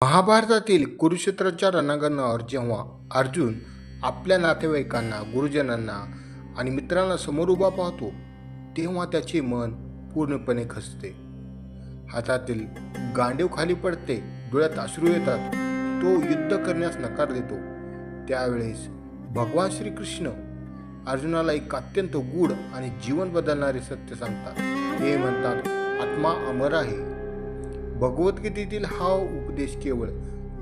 महाभारतातील कुरुक्षेत्राच्या रणांगणावर जेव्हा अर्जुन आपल्या नातेवाईकांना, गुरुजनांना आणि मित्रांना समोर उभा पाहतो, तेव्हा त्याचे मन पूर्णपणे खचते. हातातील गांडीव खाली पडते, डोळ्यात अश्रू येतात. तो युद्ध करण्यास नकार देतो. त्यावेळेस भगवान श्रीकृष्ण अर्जुनाला एक अत्यंत गूढ आणि जीवन बदलणारे सत्य सांगतात. ते म्हणतात, आत्मा अमर आहे. भगवद्गीतेतील हा उपदेश केवळ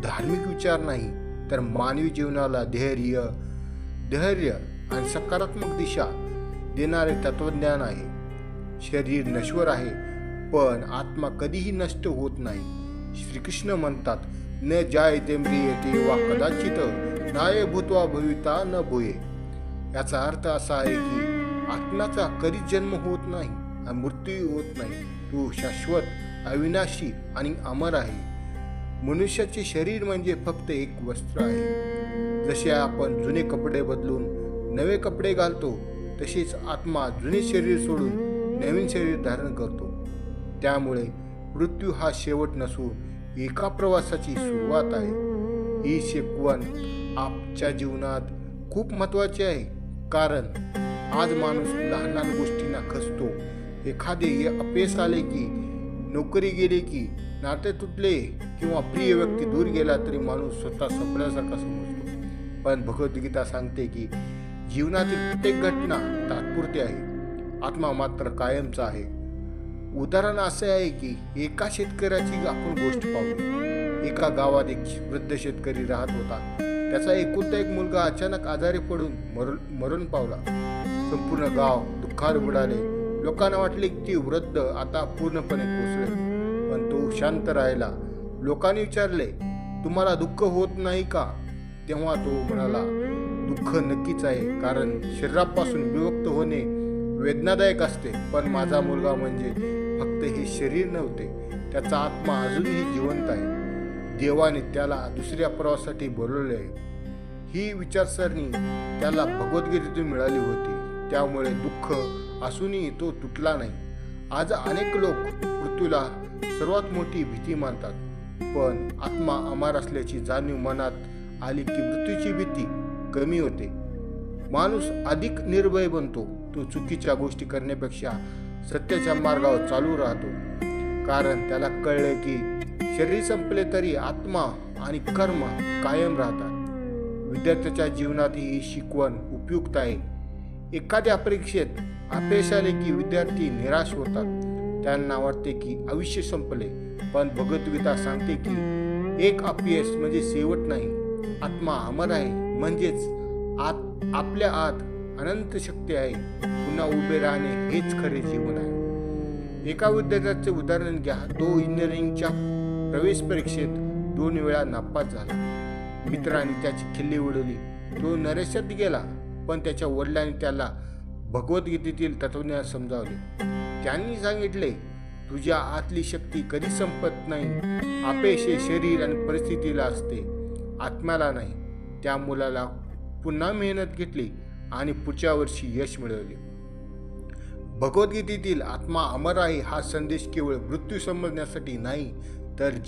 धार्मिक विचार नाही, तर मानवी जीवनाला धैर्य आणि सकारात्मक दिशा देणारे तत्वज्ञान आहे. शरीर नश्वर आहे, पण आत्मा कधीही नष्ट होत नाही. श्रीकृष्ण म्हणतात, न जायते म्रियते वा कदाचित नाय भूत्वा भविता न भूये. याचा अर्थ असा आहे की आत्म्याचा कधीच जन्म होत नाही आणि मृत्यू होत नाही. तो शाश्वत, अविनाशी आणि अमर आहे. मनुष्याचे शरीर म्हणजे फक्त एक वस्त्र आहे. जसे आपण जुने कपडे बदलून नवे कपडे घालतो, तसेच आत्मा जुने शरीर सोडून नवीन शरीर धारण करतो. त्यामुळे मृत्यू हा शेवट नसून एका प्रवासाची सुरुवात आहे. ही शिकवण आजच्या जीवनात खूप महत्त्वाची आहे, कारण आज माणूस लहान लहान गोष्टींना खचतो. एखादे अपयश आले की, नोकरी गेली की, नाते तुटले किंवा प्रिय व्यक्ती दूर गेला तरी माणूस स्वतः संपल्यासारखा समजतो. पण भगवद्गीता सांगते की जीवनातील प्रत्येक घटना तात्पुरती आहे, आत्मा मात्र कायमचा आहे. उदाहरण असे आहे की एका शेतकऱ्याची आपण गोष्ट पाहू. एका गावात एक वृद्ध शेतकरी राहत होता. त्याचा एकुलता एक मुलगा अचानक आजारी पडून मरण पावला. संपूर्ण गाव दुःखात बुडाले. लोकांना वाटले की ती वृद्ध आता पूर्णपणे कोसळेल, पण तो शांत राहिला. लोकांनी विचारले, तुम्हाला दुःख होत नाही का? तेव्हा तो म्हणाला, दुःख नक्कीच आहे, कारण शरीरापासून विभक्त होणे वेदनादायक असते. पण माझा मुलगा म्हणजे फक्त हे शरीर नव्हते, त्याचा आत्मा अजूनही जिवंत आहे. देवाने त्याला दुसऱ्या प्रवासासाठी बोलवले आहे. ही विचारसरणी त्याला भगवद्गीतेतून मिळाली होती. त्यामुळे दुःख असूनही तो तुटला नाही. आज अनेक लोक मृत्यूला सर्वात मोठी भीती मानतात, पण आत्मा अमर असल्याची जाणीव मनात आली की मृत्यूची भीती कमी होते. माणूस अधिक निर्भय बनतो. तो चुकीच्या गोष्टी करण्यापेक्षा सत्याच्या मार्गावर चालू राहतो, कारण त्याला कळले की शरीर संपले तरी आत्मा आणि कर्म कायम राहतात. विद्यार्थ्याच्या जीवनात ही शिकवण उपयुक्त आहे. एखाद्या परीक्षेत अपयश आले की विद्यार्थी निराश होतात. त्यांना वाटते की आयुष्य संपले, पण भगवद्गीता सांगते की एक अपयश म्हणजे शेवट नाही. आत्मा अमर आहे, म्हणजेच आपल्या आत अनंत शक्ती आहे. पुन्हा उभे राहणे हेच खरे जीवन आहे. एका विद्यार्थ्याचे उदाहरण घ्या. तो इंजिनिअरिंगच्या प्रवेश परीक्षेत 2 वेळा नापास झाला. मित्रांनी त्याची खिल्ली उडवली. तो नैराश्यात गेला, पण त्याच्या वडिलांनी त्याला भगवद्गीतेतील तत्वज्ञान समजावले. त्यांनी सांगितले, तुझ्या आतली शक्ती कधी संपत नाही. अपयश हे शरीर आणि परिस्थितीला असते, आत्म्याला नाही. त्या मुलाला पुन्हा मेहनत घेतली आणि पुढच्या वर्षी यश मिळवले. भगवद्गीतेतील आत्मा अमर आहे हा संदेश केवळ मृत्यू समजण्यासाठी नाही, तर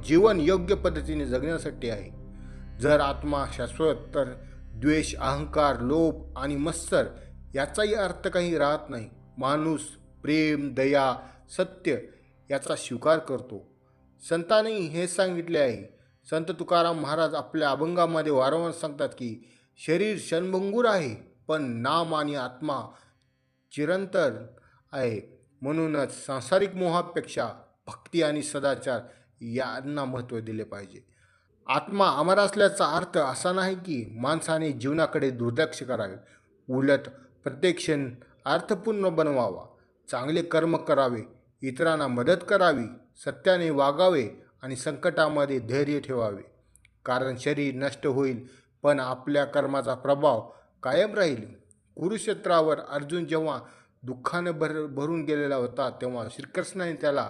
जीवन योग्य पद्धतीने जगण्यासाठी आहे. जर आत्मा शाश्वत, तर द्वेष, अहंकार, लोभ आणि मत्सर याचाही अर्थ काही राहत नाही. माणूस प्रेम, दया, सत्य याचा स्वीकार करतो. संतांनी हे सांगितले आहे. संत तुकाराम महाराज आपल्या अभंगामध्ये वारंवार सांगतात की शरीर क्षणभंगूर आहे, पण नाम आणि आत्मा चिरंतन आहे. म्हणूनच सांसारिक मोहापेक्षा भक्ती आणि सदाचार यांना महत्त्व दिले पाहिजे. आत्मा अमर असल्याचा अर्थ असा नाही की माणसाने जीवनाकडे दुर्लक्ष करावे. उलट प्रत्येक क्षण अर्थपूर्ण बनवावा. चांगले कर्म करावे, इतरांना मदत करावी, सत्याने वागावे आणि संकटामध्ये धैर्य ठेवावे. कारण शरीर नष्ट होईल, पण आपल्या कर्माचा प्रभाव कायम राहील. कुरुक्षेत्रावर अर्जुन जेव्हा दुःखाने भरून गेलेला होता, तेव्हा श्रीकृष्णाने त्याला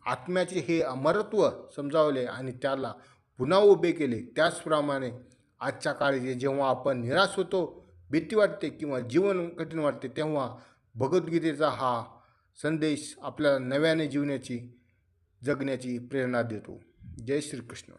आत्म्याचे हे अमरत्व समजावले आणि त्याला पुन्हा उभे केले. त्याचप्रमाणे आजच्या काळी जेव्हा आपण निराश होतो, भीती वाटते किंवा जीवन कठीण वाटते, तेव्हा भगवद्गीतेचा हा संदेश आपल्याला नव्याने जगण्याची प्रेरणा देतो. जय श्रीकृष्ण.